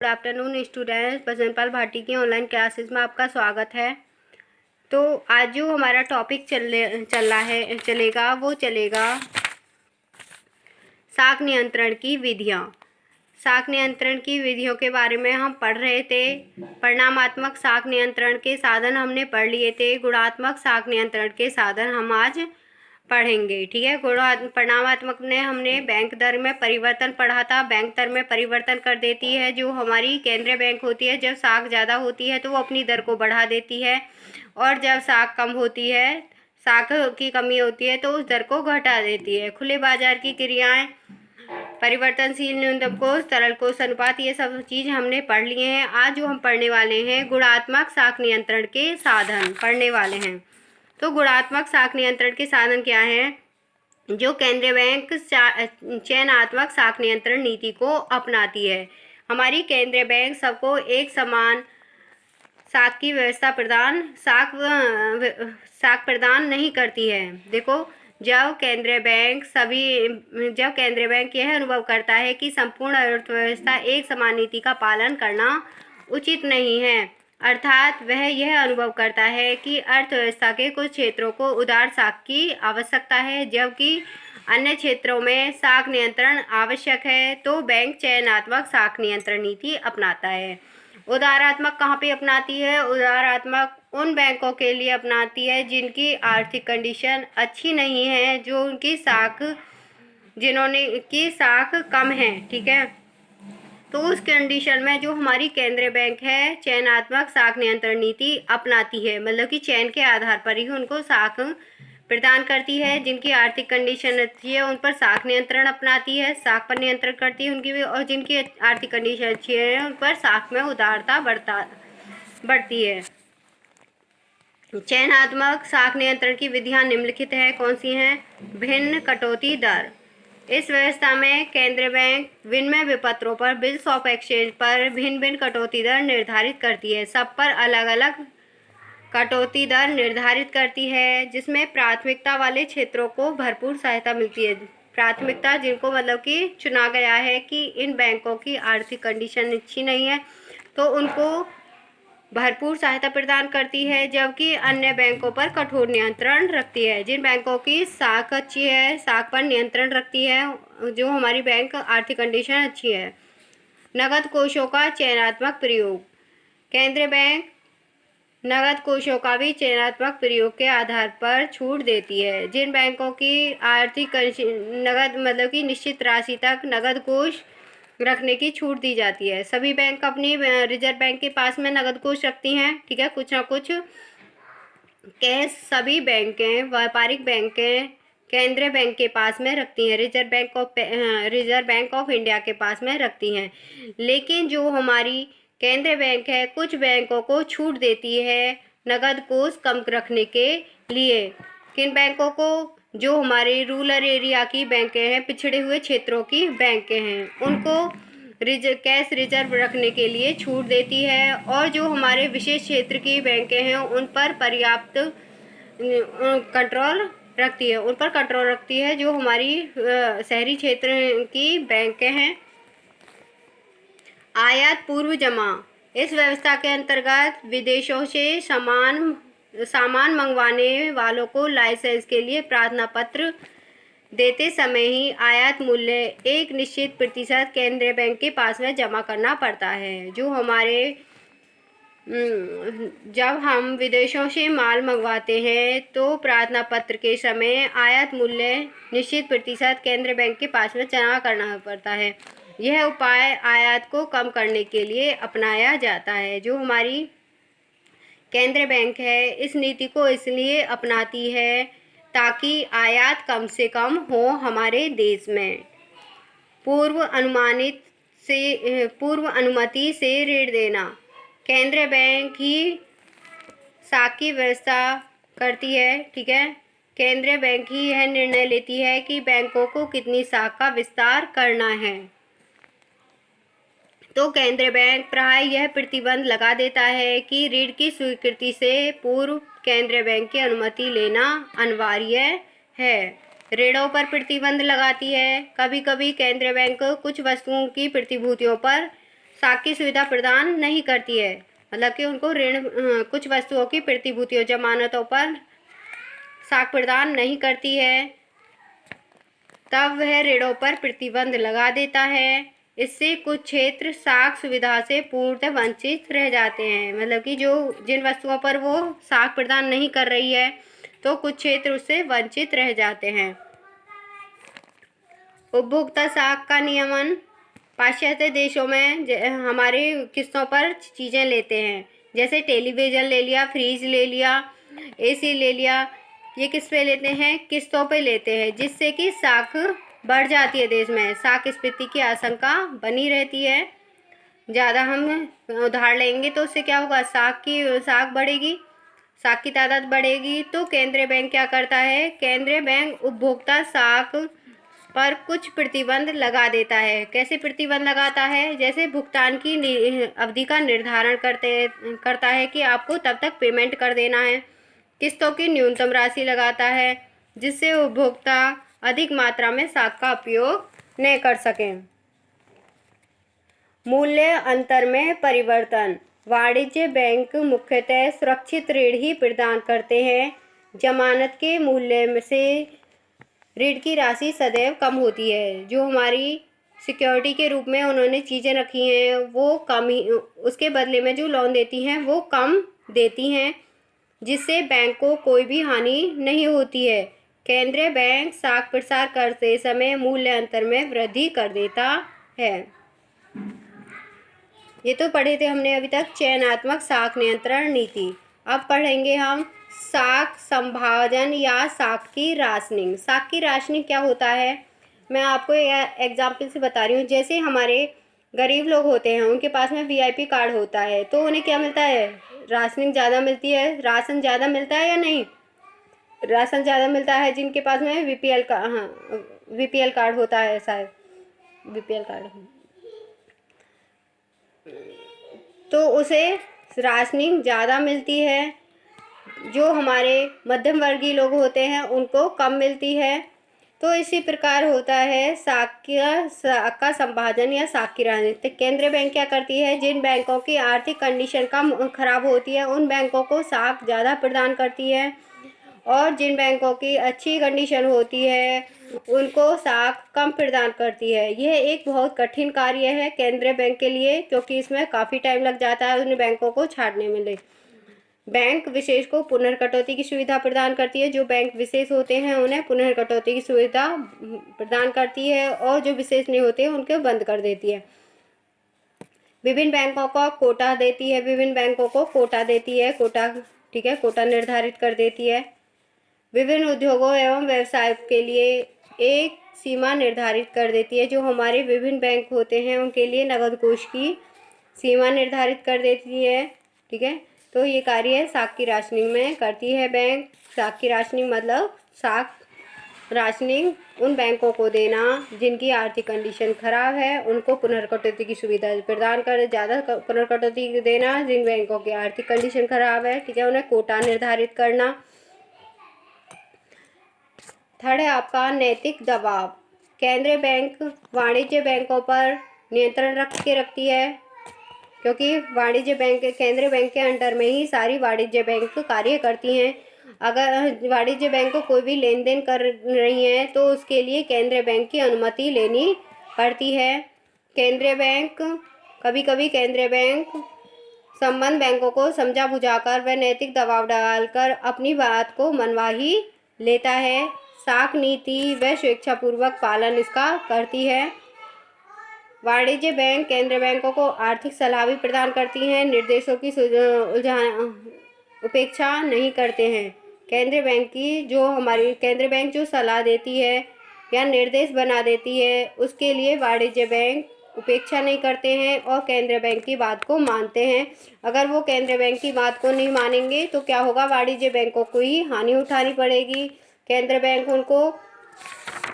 Good afternoon students, बसंतपाल Bhati की online classes में आपका स्वागत है। तो आज जो हमारा टॉपिक चलेगा वो चलेगा साख नियंत्रण की विधियाँ। साख नियंत्रण की विधियों के बारे में हम पढ़ रहे थे। परिणामात्मक साख नियंत्रण के साधन हमने पढ़ लिए थे। गुणात्मक साख नियंत्रण के साधन हम आज पढ़ेंगे, ठीक है। परिणामात्मक में हमने बैंक दर में परिवर्तन पढ़ा था। बैंक दर में परिवर्तन कर देती है जो हमारी केंद्रीय बैंक होती है। जब साख ज़्यादा होती है तो वो अपनी दर को बढ़ा देती है, और जब साख कम होती है, साख की कमी होती है, तो उस दर को घटा देती है। खुले बाजार की क्रियाएं, परिवर्तनशील न्यूनतम कोष, तरल कोष अनुपात, ये सब चीज़ हमने पढ़ लिए हैं। आज जो हम पढ़ने वाले हैं गुणात्मक साख नियंत्रण के साधन पढ़ने वाले हैं। तो गुणात्मक साख नियंत्रण के साधन क्या हैं? जो केंद्रीय बैंक चयनात्मक साख नियंत्रण नीति को अपनाती है। हमारी केंद्रीय बैंक सबको एक समान साख की व्यवस्था साख प्रदान नहीं करती है। देखो, जब केंद्रीय बैंक यह अनुभव करता है कि संपूर्ण अर्थव्यवस्था एक समान नीति का पालन करना उचित नहीं है, अर्थात वह यह अनुभव करता है कि अर्थव्यवस्था के कुछ क्षेत्रों को उदार साख की आवश्यकता है जबकि अन्य क्षेत्रों में साख नियंत्रण आवश्यक है, तो बैंक चयनात्मक साख नियंत्रण नीति अपनाता है। उदारात्मक कहाँ पे अपनाती है? उदारात्मक उन बैंकों के लिए अपनाती है जिनकी आर्थिक कंडीशन अच्छी नहीं है, जिन्होंने की साख कम है, ठीक है। तो उस कंडीशन में जो हमारी केंद्रीय बैंक है चयनात्मक साख नियंत्रण नीति अपनाती है, मतलब कि चयन के आधार पर ही उनको साख प्रदान करती है। जिनकी आर्थिक कंडीशन अच्छी है उन पर साख नियंत्रण अपनाती है, साख पर नियंत्रण करती है उनकी भी, और जिनकी आर्थिक कंडीशन अच्छी है उन पर साख में उदारता बढ़ती है। चयनात्मक साख नियंत्रण की विधियां निम्नलिखित है। कौन सी हैं? भिन्न कटौती दर। इस व्यवस्था में केंद्रीय बैंक विनिमय विपत्रों पर, बिल्स ऑफ एक्सचेंज पर भिन्न भिन्न कटौती दर निर्धारित करती है। सब पर अलग अलग कटौती दर निर्धारित करती है, जिसमें प्राथमिकता वाले क्षेत्रों को भरपूर सहायता मिलती है। प्राथमिकता जिनको मतलब कि चुना गया है कि इन बैंकों की आर्थिक कंडीशन अच्छी नहीं है तो उनको भरपूर सहायता प्रदान करती है, जबकि अन्य बैंकों पर कठोर नियंत्रण रखती है। जिन बैंकों की साख अच्छी है, साख पर नियंत्रण रखती है, जो हमारी बैंक आर्थिक कंडीशन अच्छी है। नगद कोषों का चयनात्मक प्रयोग। केंद्रीय बैंक नगद कोषों का भी चयनात्मक प्रयोग के आधार पर छूट देती है। जिन बैंकों की आर्थिक नगद मतलब कि निश्चित राशि तक नगद कोष रखने की छूट दी जाती है। सभी बैंक अपनी रिजर्व बैंक के पास में नगद कोष रखती हैं, ठीक है। कुछ ना कुछ सभी बैंकें, व्यापारिक बैंकें केंद्रीय बैंक के पास में रखती हैं, रिजर्व बैंक ऑफ इंडिया के पास में रखती हैं। लेकिन जो हमारी केंद्रीय बैंक है कुछ बैंकों को छूट देती है नगद कोष कम रखने के लिए। किन बैंकों को? जो हमारे रूरल एरिया की बैंकें हैं, पिछड़े हुए क्षेत्रों की बैंकें हैं, उनको कैश रिजर्व रखने के लिए छूट देती है। और जो हमारे विशेष क्षेत्र की बैंकें हैं उन पर पर्याप्त कंट्रोल रखती है। जो हमारी शहरी क्षेत्र की बैंकें हैं। आयात पूर्व जमा। इस व्यवस्था के अंतर्गत विदेशों से सामान मंगवाने वालों को लाइसेंस के लिए प्रार्थना पत्र देते समय ही आयात मूल्य एक निश्चित प्रतिशत केंद्रीय बैंक के पास में जमा करना पड़ता है। जो हमारे जब हम विदेशों से माल मंगवाते हैं तो प्रार्थना पत्र के समय आयात मूल्य निश्चित प्रतिशत केंद्रीय बैंक के पास में जमा करना पड़ता है। यह उपाय आयात को कम करने के लिए अपनाया जाता है। जो हमारी केंद्रीय बैंक है इस नीति को इसलिए अपनाती है ताकि आयात कम से कम हो हमारे देश में। पूर्व अनुमति से ऋण देना। केंद्रीय बैंक ही साख की व्यवस्था करती है, ठीक है। केंद्रीय बैंक ही यह निर्णय लेती है कि बैंकों को कितनी साख का विस्तार करना है। तो केंद्रीय बैंक प्राय यह प्रतिबंध लगा देता है कि ऋण की स्वीकृति से पूर्व केंद्रीय बैंक की अनुमति लेना अनिवार्य है। ऋणों पर प्रतिबंध लगाती है। कभी कभी केंद्रीय बैंक कुछ वस्तुओं की प्रतिभूतियों पर साख की सुविधा प्रदान नहीं करती है, मतलब कि उनको ऋण कुछ वस्तुओं की प्रतिभूतियों जमानतों पर साख प्रदान नहीं करती है, तब वह ऋणों पर प्रतिबंध लगा देता है। इससे कुछ क्षेत्र साख सुविधा से पूर्णतः वंचित रह जाते हैं, मतलब कि जो जिन वस्तुओं पर वो साख प्रदान नहीं कर रही है तो कुछ क्षेत्र उससे वंचित रह जाते हैं। उपभोक्ता साख का नियमन। पाश्चात्य देशों में हमारे किस्तों पर चीज़ें लेते हैं, जैसे टेलीविज़न ले लिया, फ्रिज ले लिया, एसी ले लिया, ये किस पे लेते हैं? किस्तों पे लेते हैं, जिससे कि साख बढ़ जाती है देश में, साख स्फीति की आशंका बनी रहती है। ज़्यादा हम उधार लेंगे तो उससे क्या होगा? साख बढ़ेगी, साख की तादाद बढ़ेगी। तो केंद्रीय बैंक क्या करता है? केंद्रीय बैंक उपभोक्ता साख पर कुछ प्रतिबंध लगा देता है। कैसे प्रतिबंध लगाता है? जैसे भुगतान की अवधि का निर्धारण करता है कि आपको तब तक पेमेंट कर देना है। किस्तों की न्यूनतम राशि लगाता है, जिससे उपभोक्ता अधिक मात्रा में साख का उपयोग न कर सकें। मूल्य अंतर में परिवर्तन। वाणिज्य बैंक मुख्यतः सुरक्षित ऋण ही प्रदान करते हैं। जमानत के मूल्य से ऋण की राशि सदैव कम होती है। जो हमारी सिक्योरिटी के रूप में उन्होंने चीज़ें रखी हैं वो कम ही, उसके बदले में जो लोन देती हैं वो कम देती हैं, जिससे बैंक को कोई भी हानि नहीं होती है। केंद्रीय बैंक साख प्रसार करते समय मूल्य अंतर में वृद्धि कर देता है। ये तो पढ़े थे हमने अभी तक चयनात्मक साख नियंत्रण नीति। अब पढ़ेंगे हम साख संभाजन या साख की राशनिंग। साख की राशनिंग क्या होता है? मैं आपको एग्जाम्पल से बता रही हूँ। जैसे हमारे गरीब लोग होते हैं, उनके पास में वीआईपी कार्ड होता है, तो उन्हें क्या मिलता है? राशनिंग ज़्यादा मिलती है। राशन ज़्यादा मिलता है या नहीं? राशन ज़्यादा मिलता है जिनके पास में वीपीएल कार्ड होता है, शायद बीपीएल कार्ड, तो उसे राशनिंग ज़्यादा मिलती है। जो हमारे मध्यम वर्गीय लोग होते हैं उनको कम मिलती है। तो इसी प्रकार होता है साख का संभाजन या साख की राजनीति। केंद्रीय बैंक क्या करती है? जिन बैंकों की आर्थिक कंडीशन कम खराब होती है उन बैंकों को साख ज़्यादा प्रदान करती है, और जिन बैंकों की अच्छी कंडीशन होती है उनको साख कम प्रदान करती है। यह एक बहुत कठिन कार्य है केंद्रीय बैंक के लिए, क्योंकि इसमें काफ़ी टाइम लग जाता है उन बैंकों को छाड़ने में। बैंक विशेष को पुनर्कटौती की सुविधा प्रदान करती है। जो बैंक विशेष होते हैं उन्हें पुनर्कटौती की सुविधा प्रदान करती है, और जो विशेष नहीं होते उनको बंद कर देती है। विभिन्न बैंकों को कोटा देती है, कोटा, ठीक है, कोटा निर्धारित कर देती है। विभिन्न उद्योगों एवं व्यवसाय के लिए एक सीमा निर्धारित कर देती है। जो हमारे विभिन्न बैंक होते हैं उनके लिए नगद कोष की सीमा निर्धारित कर देती है, ठीक है। तो ये कार्य साख की राशनिंग में करती है बैंक। साख की राशनिंग मतलब साख राशनिंग उन बैंकों को देना जिनकी आर्थिक कंडीशन खराब है, उनको पुनर्कटौती की सुविधा प्रदान कर, ज़्यादा पुनर्कटौती देना जिन बैंकों की आर्थिक कंडीशन खराब है, ठीक है, उन्हें कोटा निर्धारित करना। थर्ड है आपका नैतिक दबाव। केंद्रीय बैंक वाणिज्य बैंकों पर नियंत्रण रखती है, क्योंकि वाणिज्य बैंक केंद्रीय बैंक के अंडर में ही सारी वाणिज्य बैंक कार्य करती हैं। अगर वाणिज्य बैंक को कोई भी लेन देन कर रही हैं तो उसके लिए केंद्रीय बैंक की अनुमति लेनी पड़ती है। केंद्रीय बैंक कभी केंद्रीय बैंक संबंध बैंकों को समझा बुझाकर व नैतिक दबाव डालकर अपनी बात को मनवा ही लेता है। साख नीति व स्वेच्छापूर्वक पालन इसका करती है। वाणिज्य बैंक केंद्रीय बैंकों को आर्थिक सलाह भी प्रदान करती हैं, निर्देशों की उपेक्षा नहीं करते हैं। केंद्रीय बैंक जो सलाह देती है या निर्देश बना देती है उसके लिए वाणिज्य बैंक उपेक्षा नहीं करते हैं और केंद्रीय बैंक की बात को मानते हैं। अगर वो केंद्रीय बैंक की बात को नहीं मानेंगे तो क्या होगा? वाणिज्य बैंकों को ही हानि उठानी पड़ेगी। केंद्रीय बैंक उनको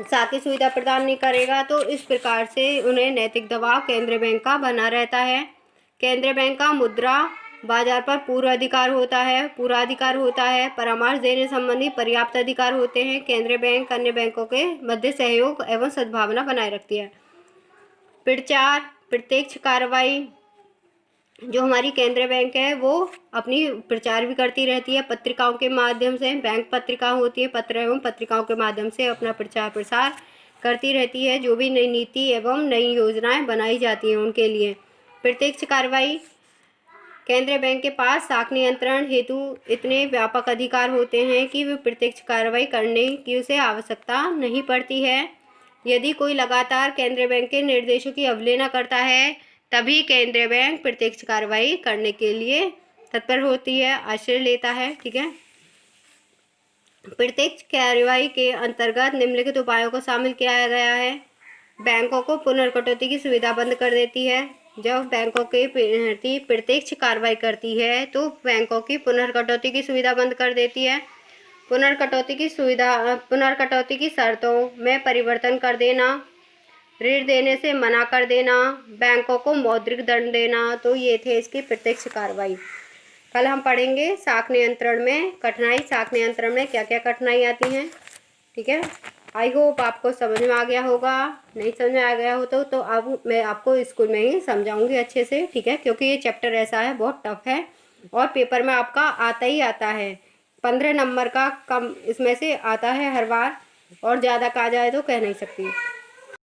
साख की सुविधा प्रदान नहीं करेगा, तो इस प्रकार से उन्हें नैतिक दबाव केंद्रीय बैंक का बना रहता है। केंद्रीय बैंक का मुद्रा बाजार पर पूरा अधिकार होता है। परामर्श देने संबंधी पर्याप्त अधिकार होते हैं। केंद्रीय बैंक अन्य बैंकों के मध्य सहयोग एवं सद्भावना बनाए रखती है। प्रचार प्रत्यक्ष कार्रवाई जो हमारी केंद्रीय बैंक है वो अपनी प्रचार भी करती रहती है पत्रिकाओं के माध्यम से। बैंक पत्रिका होती है, पत्र एवं पत्रिकाओं के माध्यम से अपना प्रचार प्रसार करती रहती है। जो भी नई नीति एवं नई योजनाएं बनाई जाती हैं उनके लिए। प्रत्यक्ष कार्रवाई केंद्रीय बैंक के पास शाख नियंत्रण हेतु इतने व्यापक अधिकार होते हैं कि वे प्रत्यक्ष कार्रवाई करने की उसे आवश्यकता नहीं पड़ती है। यदि कोई लगातार केंद्रीय बैंक के निर्देशों की अवहेलना करता है तभी केंद्रीय बैंक प्रत्यक्ष कार्रवाई करने के लिए तत्पर होती है, आश्रय लेता है। ठीक है। प्रत्यक्ष कार्रवाई के अंतर्गत निम्नलिखित उपायों को शामिल किया गया है। बैंकों को पुनर्कटौती की सुविधा बंद कर देती है। जब बैंकों के प्रति प्रत्यक्ष कार्रवाई करती है तो बैंकों की पुनर्कटौती की सुविधा बंद कर देती है। पुनर्कटौती की शर्तों में परिवर्तन कर देना, ऋण देने से मना कर देना, बैंकों को मौद्रिक दंड देना, तो ये थे इसकी प्रत्यक्ष कार्रवाई। कल हम पढ़ेंगे शाख नियंत्रण में कठिनाई, शाख नियंत्रण में क्या क्या कठिनाई आती हैं। ठीक है। आई होप आपको समझ में आ गया होगा। नहीं समझ में आ गया हो तो अब मैं आपको स्कूल में ही समझाऊंगी अच्छे से। ठीक है। क्योंकि ये चैप्टर ऐसा है, बहुत टफ है और पेपर में आपका आता ही आता है। 15 नंबर का कम इसमें से आता है हर बार, और ज़्यादा कहा जाए तो कह नहीं सकती।